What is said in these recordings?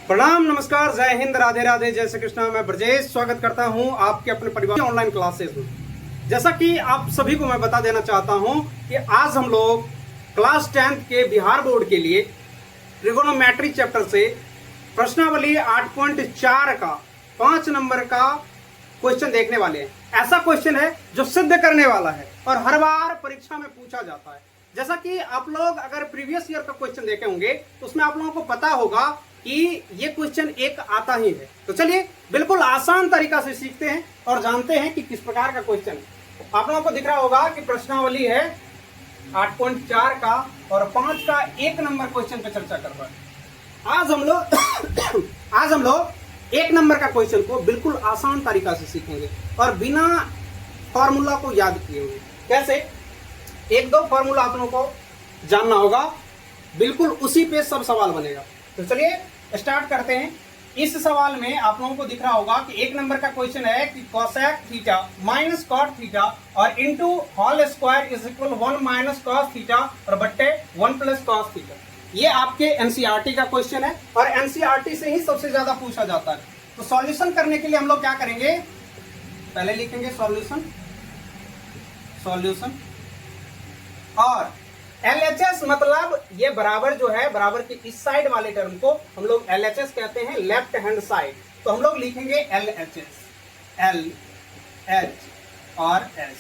प्रणाम, नमस्कार, जय हिंद, राधे राधे, जय श्री कृष्णा। मैं ब्रजेश स्वागत करता हूं आपके अपने परिवार की ऑनलाइन क्लासेस में। जैसा कि आप सभी को मैं बता देना चाहता हूं कि आज हम लोग क्लास 10th के बिहार बोर्ड के लिए ट्रिगोनोमेट्री चैप्टर से प्रश्नावली 8.4 का 5 नंबर का क्वेश्चन देखने वाले हैं। ऐसा क्वेश्चन है जो सिद्ध करने वाला है और हर बार परीक्षा में पूछा जाता है। जैसा कि आप लोग अगर प्रीवियस ईयर का क्वेश्चन देखे होंगे तो उसमें आप लोगों को पता होगा कि ये क्वेश्चन एक आता ही है। तो चलिए बिल्कुल आसान तरीका से सीखते हैं और जानते हैं कि किस प्रकार का क्वेश्चन है। आप लोगों को दिख रहा होगा कि प्रश्नावली है 8.4 का और 5 का 1 नंबर क्वेश्चन पे चर्चा कर रहा है। आज हम लोग 1 नंबर का क्वेश्चन को बिल्कुल आसान तरीका से सीखेंगे और बिना फॉर्मूला को याद किए हुए। कैसे? 1-2 फॉर्मूला आप लोगों को जानना होगा, बिल्कुल उसी पे सब सवाल बनेगा। तो चलिए स्टार्ट करते हैं। इस सवाल में आप लोगों को दिख रहा होगा कि 1 नंबर का क्वेश्चन है कि cosec theta minus cot theta और into whole square is equal 1 minus cos theta और बट्टे 1 प्लस कॉस थीटा। ये आपके एनसीईआरटी का क्वेश्चन है और एनसीईआरटी से ही सबसे ज्यादा पूछा जाता है। तो सॉल्यूशन करने के लिए हम लोग क्या करेंगे, पहले लिखेंगे सॉल्यूशन और LHS मतलब ये बराबर जो है, बराबर के इस साइड वाले टर्म को हम लोग LHS कहते हैं, लेफ्ट हैंड साइड। तो हम लोग लिखेंगे LHS, LH और S,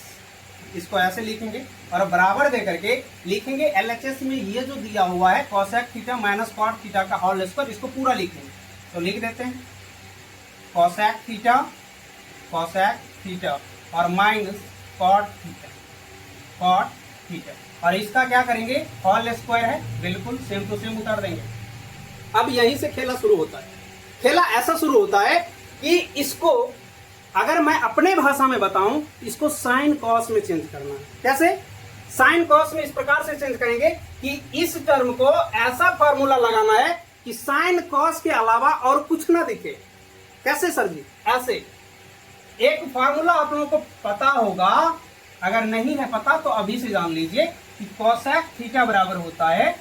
इसको ऐसे लिखेंगे और बराबर दे करके लिखेंगे LHS में ये जो दिया हुआ है cosec theta minus cot theta का होल स्क्वायर, इसको पूरा लिखेंगे। तो लिख देते हैं कोसेक थीटा और माइनस कॉट थीटा और इसका क्या करेंगे, होल स्क्वायर है, बिल्कुल सेम टू सेम उतार देंगे। अब यहीं से खेला शुरू होता है। खेला ऐसा शुरू होता है कि इसको अगर मैं अपने भाषा में बताऊं, इसको साइन कॉस में चेंज करना है। कैसे? साइन कॉस में इस प्रकार से चेंज करेंगे कि इस टर्म को ऐसा फॉर्मूला लगाना है कि साइन कॉस के अलावा और कुछ ना दिखे। कैसे सर जी? ऐसे एक फॉर्मूला आप लोगों को पता होगा, अगर नहीं है पता तो अभी से जान लीजिए कि कोसेक थीटा बराबर होता है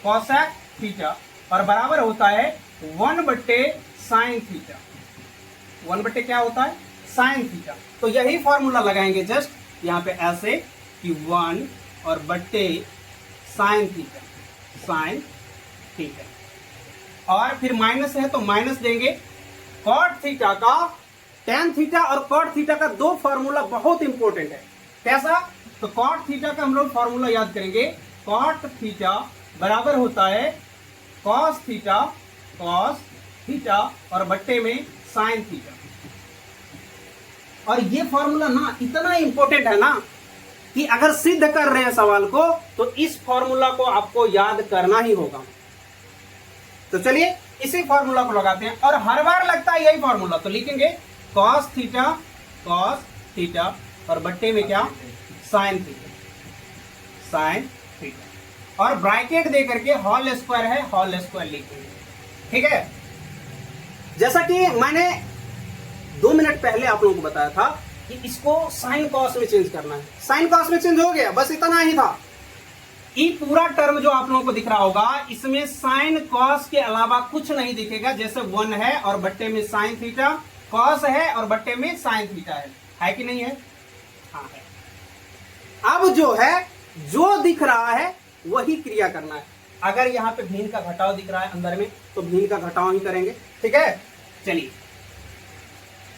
कोसेक थीटा और बराबर होता है 1 बट्टे साइन थीटा। 1 बट्टे क्या होता है? Sine theta. तो यही फॉर्मूला लगाएंगे जस्ट यहाँ पे ऐसे कि 1 और बट्टे साइन थीटा और फिर माइनस है तो माइनस देंगे। कॉट थीटा का, टेन थीटा और कॉट थीटा का 2 फॉर्मूला बहुत इंपॉर्टेंट है। कैसा? तो कॉट थीटा का हम लोग फॉर्मूला याद करेंगे। कॉट थीटा बराबर होता है कॉस थीटा और बट्टे में साइन थीटा। और ये फॉर्मूला ना इतना इंपॉर्टेंट है ना कि अगर सिद्ध कर रहे हैं सवाल को तो इस फॉर्मूला को आपको याद करना ही होगा। तो चलिए इसी फॉर्मूला को लगाते हैं और हर बार लगता है यही फॉर्मूला। तो लिखेंगे कॉस थीटा और बट्टे में क्या, साइन थीटा और ब्रैकेट दे करके होल स्क्वायर है, होल स्क्वायर लिखेंगे। ठीक है? जैसा कि मैंने 2 मिनट पहले आप लोगों को बताया था कि इसको साइन कॉस में चेंज करना है। साइन कॉस में चेंज हो गया, बस इतना ही था। ये पूरा टर्म जो आप लोगों को दिख रहा होगा, इसमें साइन कॉस के अलावा कुछ नहीं दिखेगा। जैसे 1 है और बट्टे में साइन थीटा, कॉस है और बट्टे में साइन थीटा है कि नहीं है? हाँ है। अब जो है, जो दिख रहा है वही क्रिया करना है। अगर यहाँ पे भिन्न का घटाव दिख रहा है अंदर में तो भिन्न का घटाव ही करेंगे। ठीक है? चलिए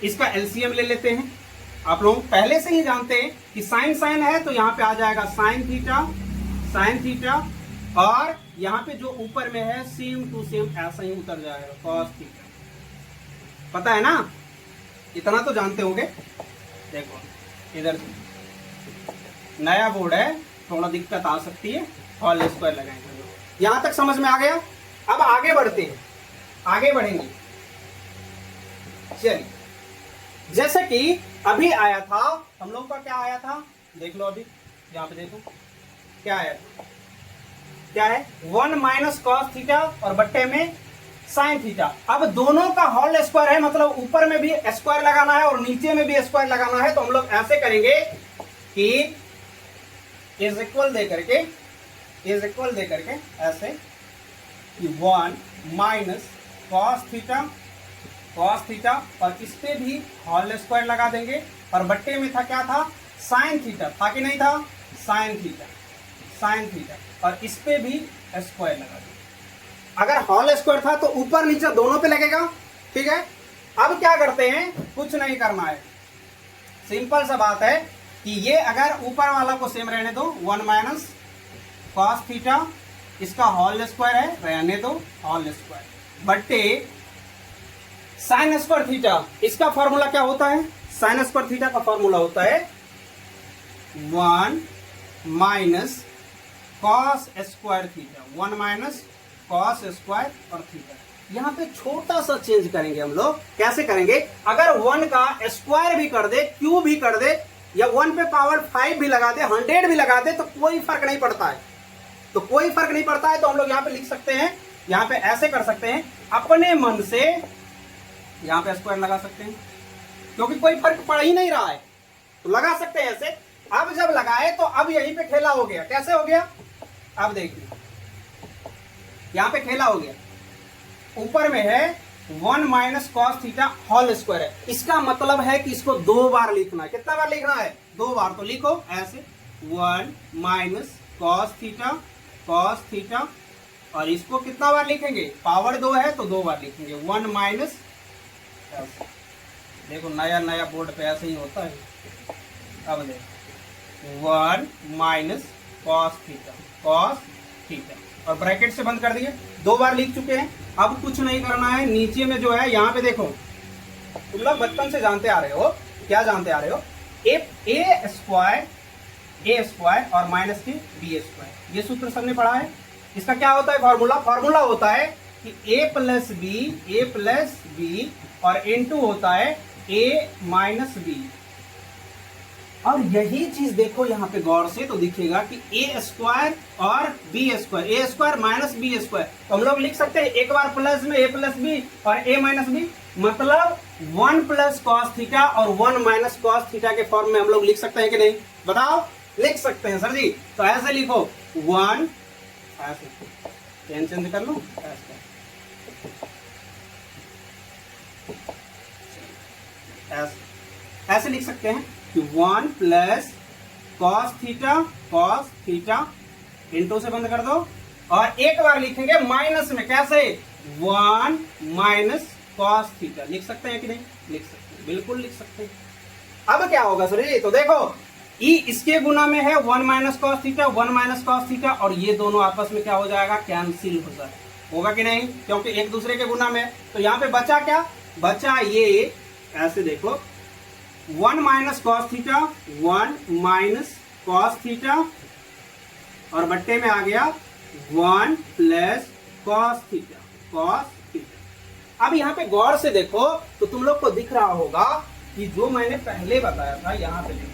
इसका एलसीएम ले लेते हैं। आप लोग पहले से ही जानते हैं कि साइन है तो यहाँ पे आ जाएगा साइन थीटा और यहाँ पे जो ऊपर में है सेम टू सेम ऐसा ही उतर जाएगा कॉस थीटा। पता है ना? इतना तो जानते होंगे। देखो इधर नया बोर्ड है, थोड़ा दिक्कत आ सकती है, होल स्क्वायर लगाएंगे। यहां तक समझ में आ गया? अब आगे बढ़ते हैं, आगे बढ़ेंगे। चलिए जैसे कि अभी आया था, हम लोग का क्या आया था, देख लो। अभी यहां पे देखो क्या आया था, क्या है, 1 माइनस कॉस थीटा और बट्टे में साइन थीटा। अब दोनों का होल स्क्वायर है, मतलब ऊपर में भी स्क्वायर लगाना है और नीचे में भी स्क्वायर लगाना है। तो हम लोग ऐसे करेंगे कि इज इक्वल दे करके ऐसे कि 1 माइनस कॉस थीटा और इस पे भी होल स्क्वायर लगा देंगे और बट्टे में था क्या था, साइन थीटा था कि नहीं था, साइन थीटा और इस पे भी स्क्वायर लगा देंगे। अगर होल स्क्वायर था तो ऊपर नीचे दोनों पे लगेगा, ठीक है। अब क्या करते हैं, कुछ नहीं करना है, सिंपल सा बात है कि ये अगर ऊपर वाला को सेम रहने दो, 1 माइनस कॉस थीटा, इसका होल स्क्वायर है, रहने दो होल स्क्वायर, बट्टे साइन स्क्वायर थीटा, इसका फॉर्मूला क्या होता है, साइन स्क्वायर थीटा का फॉर्मूला होता है 1 minus cos square theta, 1 minus cos square और थीटा। यहाँ पे छोटा सा चेंज करेंगे हम लोग, कैसे करेंगे, अगर 1 का स्क्वायर भी कर दे, क्यूब भी कर दे, या 1 पे पावर 5 भी लगा दे, 100 भी लगा दे, तो कोई फर्क नहीं पड़ता है, तो कोई फर्क नहीं पड़ता है। तो हम लोग यहाँ पे लिख सकते हैं, यहाँ पे ऐसे कर सकते हैं, अपने मन से यहाँ पे स्क्वायर लगा सकते हैं, क्योंकि कोई फर्क पड़ ही नहीं रहा है, तो लगा सकते हैं ऐसे। अब जब लगाए तो अब यहीं पे खेला हो गया, कैसे हो गया, अब देखिए यहाँ पे खेला हो गया, ऊपर में है 1 minus cos theta whole square है, इसका मतलब है कि इसको 2 बार लिखना है। कितना बार लिखना है, 2 बार, तो लिखो ऐसे 1 माइनस कॉस थीटा और इसको कितना बार लिखेंगे, पावर 2 है तो 2 बार लिखेंगे, 1 माइनस, देखो नया बोर्ड पे ऐसे ही होता है। अब देखो 1 माइनस कॉस थीटा और ब्रैकेट से बंद कर दिए, 2 बार लिख चुके हैं। अब कुछ नहीं करना है, नीचे में जो है यहाँ पे देखो, तुम लोग बचपन से जानते आ रहे हो, क्या जानते आ रहे हो, ए स्क्वायर और माइनस के बी स्क्वायर, ये सूत्र सबने पढ़ा है। इसका क्या होता है फॉर्मूला होता है कि ए प्लस बी और इनटू होता है ए माइनस बी। और यही चीज देखो यहाँ पे गौर से तो दिखेगा कि ए स्क्वायर और बी स्क्वायर, ए स्क्वायर माइनस बी स्क्वायर, तो हम लोग लिख सकते हैं एक बार प्लस में ए प्लस बी और ए माइनस बी, मतलब 1 प्लस कॉस थीटा और 1 माइनस कॉस थीटा के फॉर्म में हम लोग लिख सकते हैं कि नहीं, बताओ, लिख सकते हैं सर जी। तो ऐसे लिखो 1, ऐसे पेन चेंज कर लो, ऐसे लिख सकते हैं कि 1 प्लस कॉस थीटा इंटू से बंद कर दो, और एक बार लिखेंगे माइनस में, कैसे, 1 माइनस कॉस थीटा, लिख सकते हैं कि नहीं, लिख सकते हैं, बिल्कुल लिख सकते हैं। अब क्या होगा सर जी, तो देखो ई इसके गुना में है 1 minus cos theta, 1 minus cos theta, और ये दोनों आपस में क्या हो जाएगा, कैंसिल हो जाएगा, होगा कि नहीं, क्योंकि एक दूसरे के गुना में। तो यहाँ पे बचा क्या, बचा ये, ऐसे देखो 1 minus cos theta, 1 minus cos theta और बट्टे में आ गया 1 प्लस कॉस थीटा। अब यहाँ पे गौर से देखो तो तुम लोग को दिख रहा होगा कि जो मैंने पहले बताया था, यहाँ पे देखो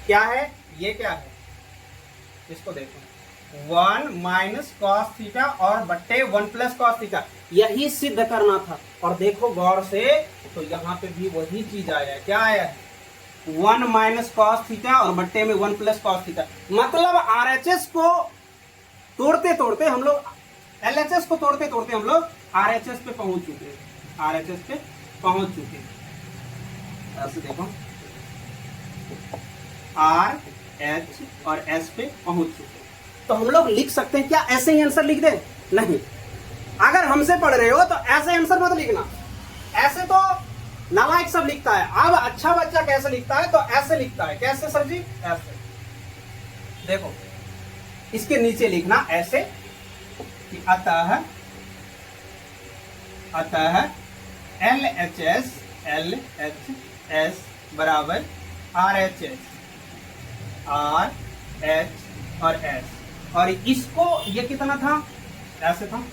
क्या है, ये क्या है, इसको देखो 1 माइनस कॉस थीटा और बट्टे 1 प्लस कॉस थीटा, यही सिद्ध करना था। और देखो गौर से तो यहाँ पे भी वही चीज आया है, क्या आया है, 1 माइनस कॉस थीटा और बट्टे में 1 प्लस कॉस थीटा, मतलब आरएचएस को तोड़ते तोड़ते हम लोग, एलएचएस को तोड़ते तोड़ते हम लोग आरएचएस पे पहुंच चुके हैं, ऐसे देखो आर एच और एस पे पहुंच चुके हैं। तो हम लोग लिख सकते हैं क्या, ऐसे ही आंसर लिख दे, नहीं, अगर हमसे पढ़ रहे हो तो ऐसे आंसर मत लिखना, ऐसे तो नालायक सब लिखता है। अब अच्छा बच्चा कैसे लिखता है, तो ऐसे लिखता है, कैसे सर जी, ऐसे देखो, इसके नीचे लिखना ऐसे कि अतः एल एच एस बराबर आर एच और एस, और इसको ये कितना था, ऐसे था,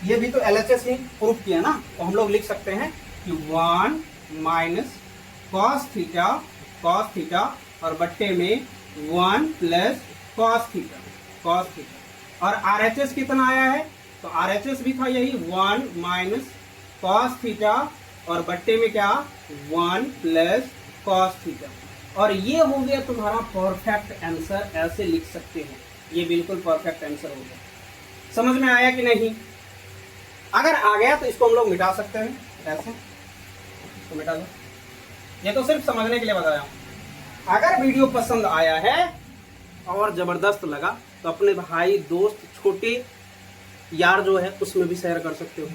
ये भी तो एलएचएस ही प्रूफ किया ना, तो हम लोग लिख सकते हैं कि 1 माइनस कॉस थीटा और बट्टे में 1 प्लस कॉस थीटा, और आरएचएस कितना आया है, तो आरएचएस भी था यही 1 माइनस कॉस थीटा और बट्टे में क्या 1 प्लस कॉस थीटा, और ये हो गया तुम्हारा परफेक्ट आंसर। ऐसे लिख सकते हैं, ये बिल्कुल परफेक्ट आंसर हो गया। समझ में आया कि नहीं? अगर आ गया तो इसको हम लोग मिटा सकते हैं, ऐसे तो मिटा दो। ये तो सिर्फ समझने के लिए बताया हूं। अगर वीडियो पसंद आया है और जबरदस्त लगा तो अपने भाई दोस्त छोटे यार जो है उसमें भी शेयर कर सकते हो।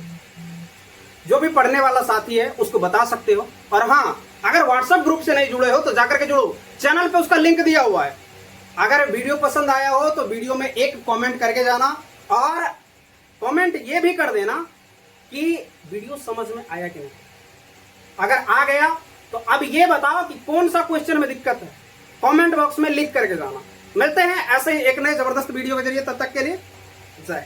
जो भी पढ़ने वाला साथी है उसको बता सकते हो। और हाँ, अगर व्हाट्सएप ग्रुप से नहीं जुड़े हो तो जाकर के जुड़ो, चैनल पे उसका लिंक दिया हुआ है। अगर वीडियो पसंद आया हो तो वीडियो में एक कमेंट करके जाना और कमेंट ये भी कर देना कि वीडियो समझ में आया कि नहीं। अगर आ गया तो अब ये बताओ कि कौन सा क्वेश्चन में दिक्कत है, कमेंट बॉक्स में लिख करके जाना। मिलते हैं ऐसे ही एक नए जबरदस्त वीडियो के जरिए, तब तक के लिए जय।